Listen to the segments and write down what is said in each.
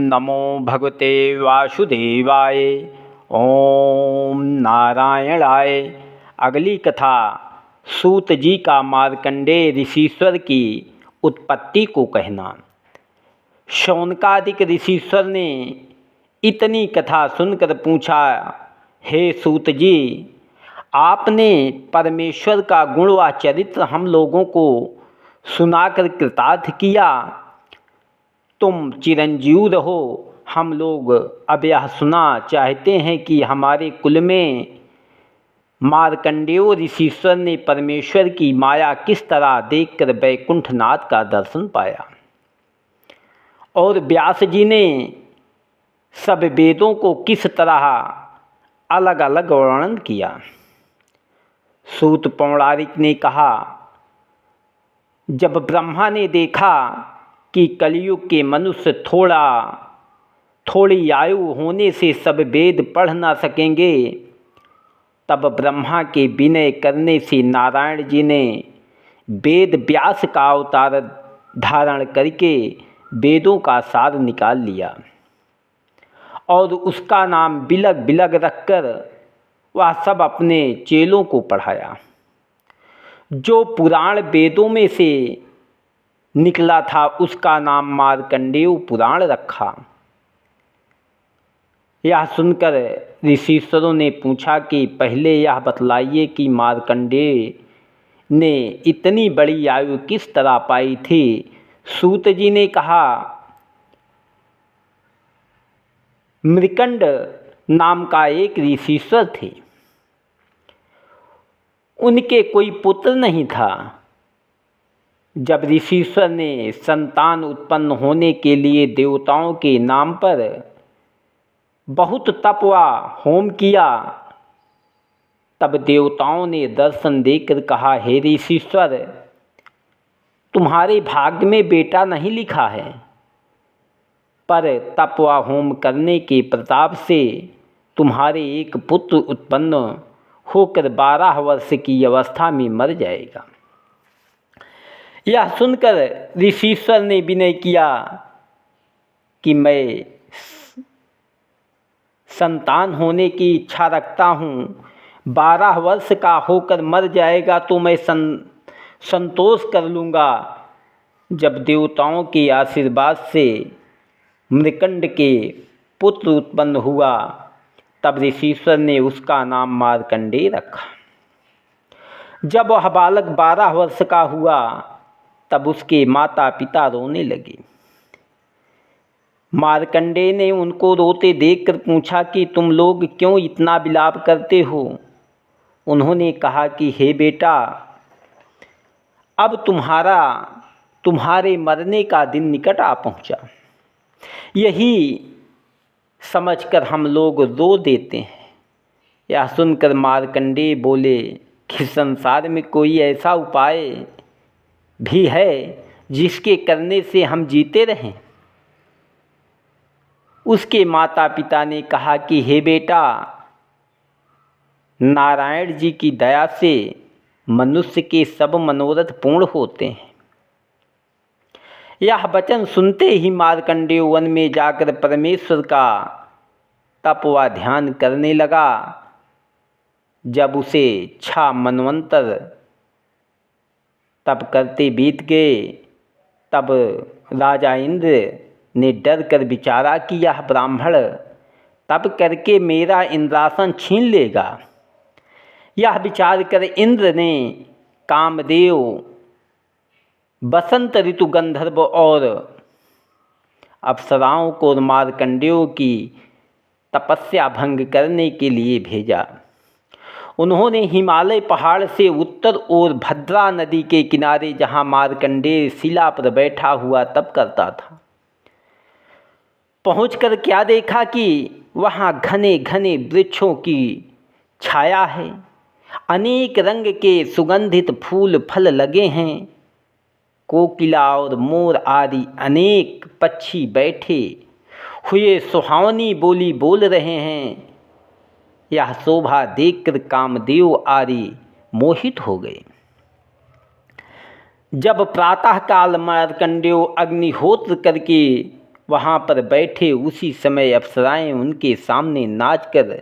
नमो भगवते वासुदेवाय। ओम नारायणाय। अगली कथा सूत जी का मार्कंडेय ऋषिश्वर की उत्पत्ति को कहना। शौनकादिक ऋषिश्वर ने इतनी कथा सुनकर पूछा, हे सूत जी, आपने परमेश्वर का गुण व चरित्र हम लोगों को सुनाकर कृतार्थ किया। तुम चिरंजीव रहो। हम लोग अब यह सुना चाहते हैं कि हमारे कुल में मार्कंडेय ऋषिश्वर ने परमेश्वर की माया किस तरह देखकर वैकुंठनाथ का दर्शन पाया और व्यास जी ने सब वेदों को किस तरह अलग अलग वर्णन किया। सूत पौराणिक ने कहा, जब ब्रह्मा ने देखा कि कलयुग के मनुष्य थोड़ी आयु होने से सब वेद पढ़ ना सकेंगे, तब ब्रह्मा के विनय करने से नारायण जी ने वेद व्यास का अवतार धारण करके वेदों का सार निकाल लिया और उसका नाम बिलग बिलग रखकर वह सब अपने चेलों को पढ़ाया। जो पुराण वेदों में से निकला था उसका नाम मार्कंडेय पुराण रखा। यह सुनकर ऋषिश्वरों ने पूछा कि पहले यह बतलाइए कि मार्कंडेय ने इतनी बड़ी आयु किस तरह पाई थी। सूत जी ने कहा, मृकंड नाम का एक ऋषिश्वर थे। उनके कोई पुत्र नहीं था। जब ऋषिश्वर ने संतान उत्पन्न होने के लिए देवताओं के नाम पर बहुत तप व होम किया, तब देवताओं ने दर्शन देकर कहा, हे ऋषिश्वर, तुम्हारे भाग्य में बेटा नहीं लिखा है, पर तप व होम करने के प्रताप से तुम्हारे एक पुत्र उत्पन्न होकर 12 वर्ष की अवस्था में मर जाएगा। यह सुनकर ऋषिश्वर ने विनय किया कि मैं संतान होने की इच्छा रखता हूँ। 12 वर्ष का होकर मर जाएगा तो मैं संतोष कर लूँगा। जब देवताओं के आशीर्वाद से मृकंड के पुत्र उत्पन्न हुआ, तब ऋषिश्वर ने उसका नाम मार्कंडेय रखा। जब वह बालक 12 वर्ष का हुआ, तब उसके माता पिता रोने लगे। मार्कंडेय ने उनको रोते देखकर पूछा कि तुम लोग क्यों इतना विलाप करते हो। उन्होंने कहा कि हे बेटा, अब तुम्हारे मरने का दिन निकट आ पहुंचा। यही समझकर हम लोग रो देते हैं। यह सुनकर मार्कंडेय बोले कि संसार में कोई ऐसा उपाय भी है जिसके करने से हम जीते रहें। उसके माता पिता ने कहा कि हे बेटा, नारायण जी की दया से मनुष्य के सब मनोरथ पूर्ण होते हैं। यह वचन सुनते ही मार्कंडेय वन में जाकर परमेश्वर का तप व ध्यान करने लगा। जब उसे 6 मनवंतर तप करते बीत गए, तब राजा इंद्र ने डर कर विचारा कि यह ब्राह्मण तप करके मेरा इंद्रासन छीन लेगा। यह विचार कर इंद्र ने कामदेव, बसंत ऋतु गंधर्व और अप्सराओं को मार्कंडेय की तपस्या भंग करने के लिए भेजा। उन्होंने हिमालय पहाड़ से उत्तर ओर भद्रा नदी के किनारे, जहाँ मार्कंडेय शिला पर बैठा हुआ तप करता था, पहुंचकर क्या देखा कि वहाँ घने घने वृक्षों की छाया है। अनेक रंग के सुगंधित फूल फल लगे हैं। कोकिला और मोर आदि अनेक पक्षी बैठे हुए सुहावनी बोली बोल रहे हैं। यह शोभा देखकर कामदेव आदि मोहित हो गए। जब प्रातःकाल मार्कंडेय अग्निहोत्र करके वहाँ पर बैठे उसी समय अप्सराएं उनके सामने नाचकर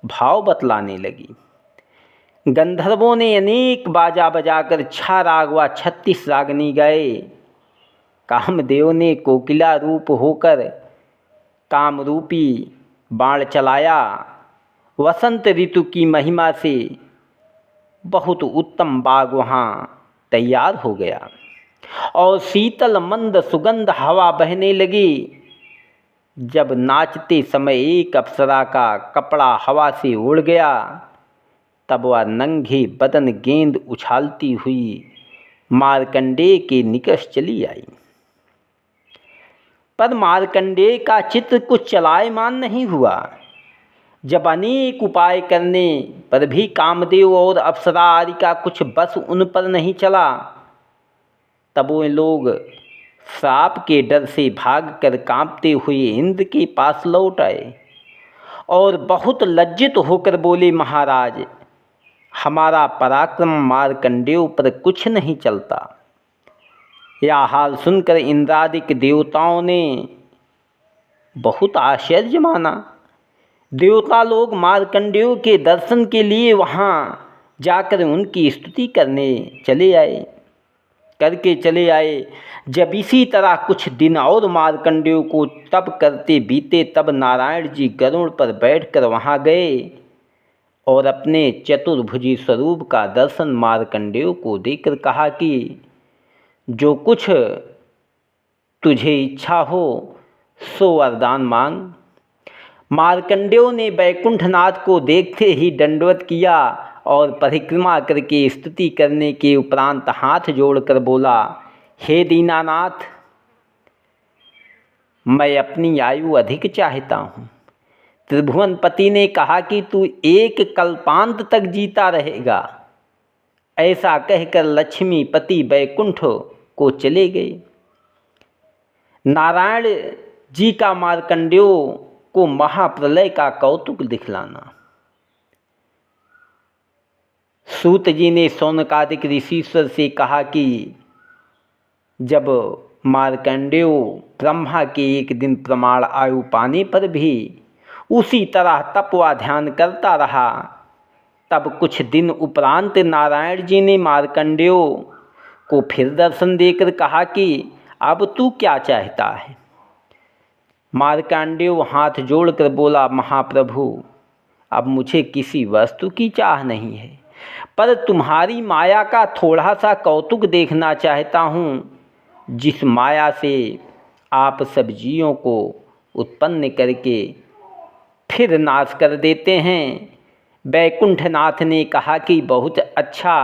भाव बतलाने लगी। गंधर्वों ने अनेक बाजा बजाकर 6 राग व 36 रागनी गाए। कामदेव ने कोकिला रूप होकर कामरूपी बाण चलाया। वसंत ऋतु की महिमा से बहुत उत्तम बाग वहाँ तैयार हो गया और शीतल मंद सुगंध हवा बहने लगी। जब नाचते समय एक अप्सरा का कपड़ा हवा से उड़ गया, तब वह नंगे बदन गेंद उछालती हुई मार्कंडेय के निकट चली आई। पर मार्कंडेय का चित्त कुछ चलायमान नहीं हुआ। जब अनेक उपाय करने पर भी कामदेव और अप्सरा आदि का कुछ बस उन पर नहीं चला, तब वे लोग श्राप के डर से भागकर कांपते हुए इंद्र के पास लौट आए और बहुत लज्जित होकर बोले, महाराज, हमारा पराक्रम मार्कंडेय पर कुछ नहीं चलता। यह हाल सुनकर इंद्रादिक देवताओं ने बहुत आश्चर्य माना। देवता लोग मार्कंडेय के दर्शन के लिए वहाँ जाकर उनकी स्तुति करके चले आए। जब इसी तरह कुछ दिन और मार्कंडेय को तप करते बीते, तब नारायण जी गरुड़ पर बैठकर वहाँ गए और अपने चतुर्भुजी स्वरूप का दर्शन मार्कंडेय को देकर कहा कि जो कुछ तुझे इच्छा हो सो वरदान मांग। मार्कंडेय ने वैकुंठनाथ को देखते ही दंडवत किया और परिक्रमा करके स्तुति करने के उपरांत हाथ जोड़कर बोला, हे दीनानाथ, मैं अपनी आयु अधिक चाहता हूँ। त्रिभुवनपति ने कहा कि तू 1 कल्पांत तक जीता रहेगा। ऐसा कहकर लक्ष्मीपति वैकुंठ को चले गए। नारायण जी का मार्कंडेय को महाप्रलय का कौतुक दिखलाना। सूत जी ने शौनकादिक ऋषीश्वर से कहा कि जब मार्कंडेय ब्रह्मा के एक दिन प्रमाण आयु पाने पर भी उसी तरह तप व ध्यान करता रहा, तब कुछ दिन उपरांत नारायण जी ने मार्कंडेय को फिर दर्शन देकर कहा कि अब तू क्या चाहता है। मार्कंडेय हाथ जोड़कर बोला, महाप्रभु, अब मुझे किसी वस्तु की चाह नहीं है, पर तुम्हारी माया का थोड़ा सा कौतुक देखना चाहता हूँ, जिस माया से आप सब जीवों को उत्पन्न करके फिर नाश कर देते हैं। वैकुंठनाथ ने कहा कि बहुत अच्छा,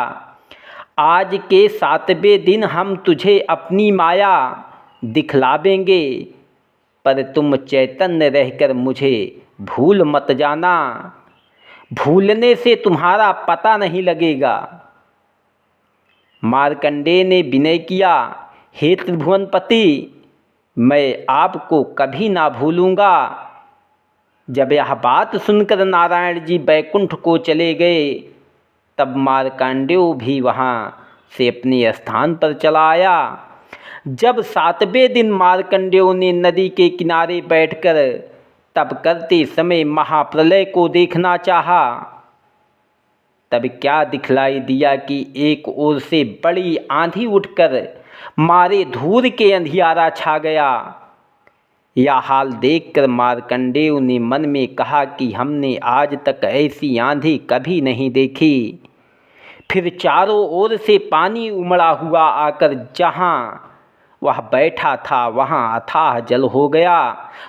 आज के 7वें दिन हम तुझे अपनी माया दिखलावेंगे, पर तुम चैतन्य रहकर मुझे भूल मत जाना। भूलने से तुम्हारा पता नहीं लगेगा। मार्कंडेय ने विनय किया, हे त्रिभुवनपति, मैं आपको कभी ना भूलूंगा। जब यह बात सुनकर नारायण जी वैकुंठ को चले गए, तब मार्कंडेय भी वहाँ से अपने स्थान पर चला आया। जब 7वें दिन मार्कंडेय ने नदी के किनारे बैठकर तब करते समय महाप्रलय को देखना चाहा, तब क्या दिखलाई दिया कि एक ओर से बड़ी आंधी उठकर मारे धूल के अंधियारा छा गया। यह हाल देखकर मार्कंडेय ने मन में कहा कि हमने आज तक ऐसी आंधी कभी नहीं देखी। फिर चारों ओर से पानी उमड़ा हुआ आकर जहाँ वह बैठा था वहाँ अथाह जल हो गया।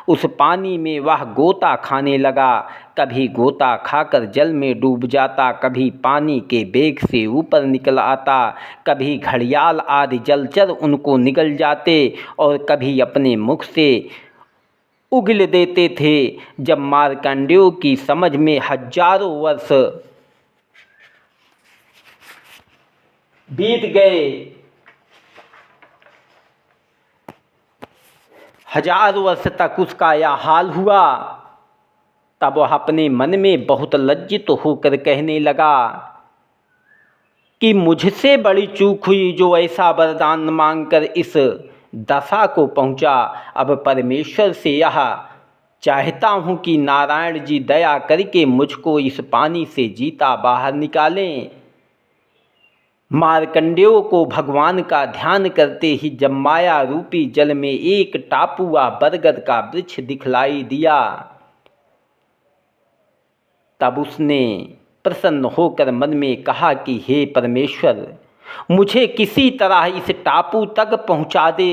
उस पानी में वह गोता खाने लगा। कभी गोता खाकर जल में डूब जाता, कभी पानी के वेग से ऊपर निकल आता, कभी घड़ियाल आदि जलचर उनको निगल जाते और कभी अपने मुख से उगल देते थे। जब मार्कंडेय की समझ में हजारों वर्ष बीत गए, 1000 वर्ष तक उसका यह हाल हुआ, तब वह अपने मन में बहुत लज्जित होकर कहने लगा कि मुझसे बड़ी चूक हुई जो ऐसा वरदान मांगकर इस दशा को पहुंचा। अब परमेश्वर से यह चाहता हूं कि नारायण जी दया करके मुझको इस पानी से जीता बाहर निकालें। मार्कंडेय को भगवान का ध्यान करते ही जब माया रूपी जल में एक टापू व बरगद का वृक्ष दिखलाई दिया, तब उसने प्रसन्न होकर मन में कहा कि हे परमेश्वर, मुझे किसी तरह इस टापू तक पहुंचा दे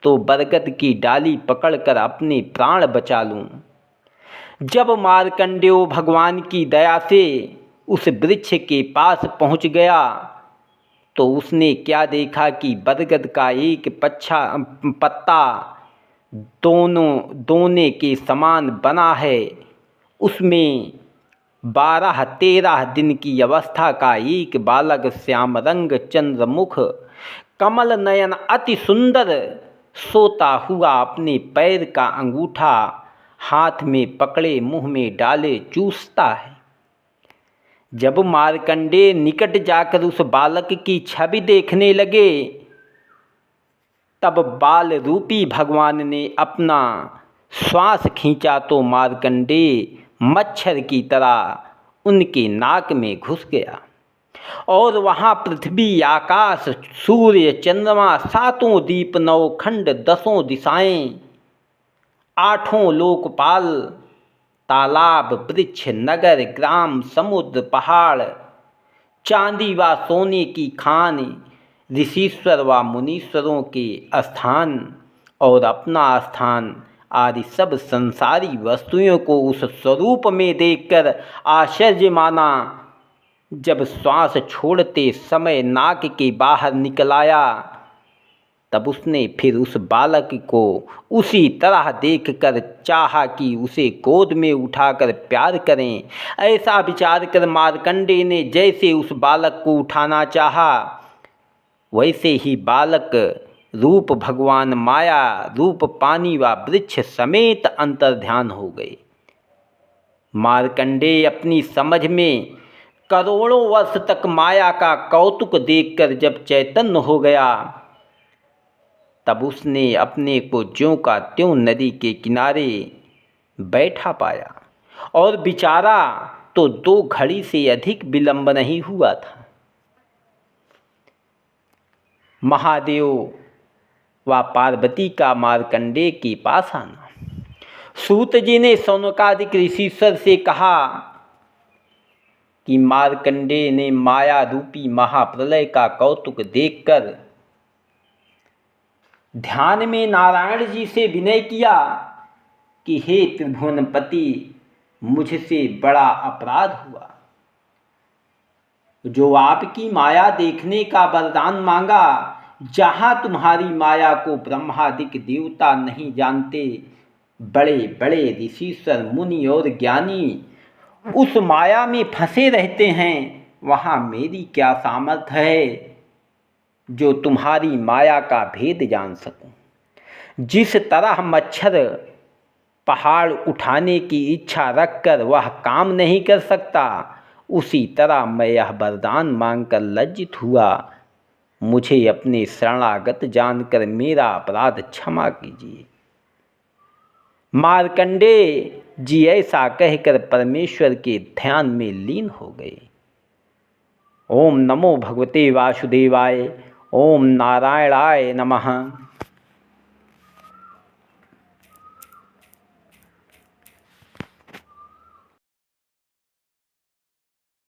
तो बरगद की डाली पकड़कर अपने प्राण बचा लूं। जब मार्कंडेय भगवान की दया से उस वृक्ष के पास पहुंच गया तो उसने क्या देखा कि बरगद का एक पत्ता दोने के समान बना है। उसमें 12-13 दिन की अवस्था का एक बालक श्याम रंग चंद्रमुख कमल नयन अति सुंदर सोता हुआ अपने पैर का अंगूठा हाथ में पकड़े मुंह में डाले चूसता है। जब मार्कंडेय निकट जाकर उस बालक की छवि देखने लगे, तब बाल रूपी भगवान ने अपना श्वास खींचा तो मार्कंडेय मच्छर की तरह उनके नाक में घुस गया और वहाँ पृथ्वी, आकाश, सूर्य, चंद्रमा, 7 दीप, 9 खंड, 10 दिशाएं, 8 लोकपाल, तालाब, वृक्ष, नगर, ग्राम, समुद्र, पहाड़, चांदी व सोने की खान, ऋषीश्वर व मुनीश्वरों के स्थान और अपना स्थान आदि सब संसारी वस्तुओं को उस स्वरूप में देखकर आश्चर्य माना। जब श्वास छोड़ते समय नाक के बाहर निकल आया, तब उसने फिर उस बालक को उसी तरह देखकर चाहा कि उसे गोद में उठाकर प्यार करें। ऐसा विचार कर मार्कंडेय ने जैसे उस बालक को उठाना चाहा, वैसे ही बालक रूप भगवान माया रूप पानी व वृक्ष समेत अंतर्ध्यान हो गए। मार्कंडेय अपनी समझ में करोड़ों वर्ष तक माया का कौतुक देखकर जब चैतन्य हो गया, तब उसने अपने को ज्यों का त्यों नदी के किनारे बैठा पाया और विचारा तो 2 घड़ी से अधिक विलंब नहीं हुआ था। महादेव व पार्वती का मार्कंडेय के पास आना। सूत जी ने शौनकादिक ऋषीश्वर से कहा कि मार्कंडेय ने माया रूपी महाप्रलय का कौतुक देखकर ध्यान में नारायण जी से विनय किया कि हे त्रिभुवनपति, मुझसे बड़ा अपराध हुआ। जो आपकी माया देखने का वरदान मांगा, जहाँ तुम्हारी माया को ब्रह्मादिक देवता नहीं जानते, बड़े बड़े ऋषीश्वर मुनि और ज्ञानी उस माया में फंसे रहते हैं, वहाँ मेरी क्या सामर्थ्य है जो तुम्हारी माया का भेद जान सकूं। जिस तरह मच्छर पहाड़ उठाने की इच्छा रखकर वह काम नहीं कर सकता, उसी तरह मैं यह वरदान मांगकर लज्जित हुआ। मुझे अपने शरणागत जानकर मेरा अपराध क्षमा कीजिए। मार्कंडेय जी ऐसा कहकर परमेश्वर के ध्यान में लीन हो गए। ओम नमो भगवते वासुदेवाय। ओम नारायणाय नमः।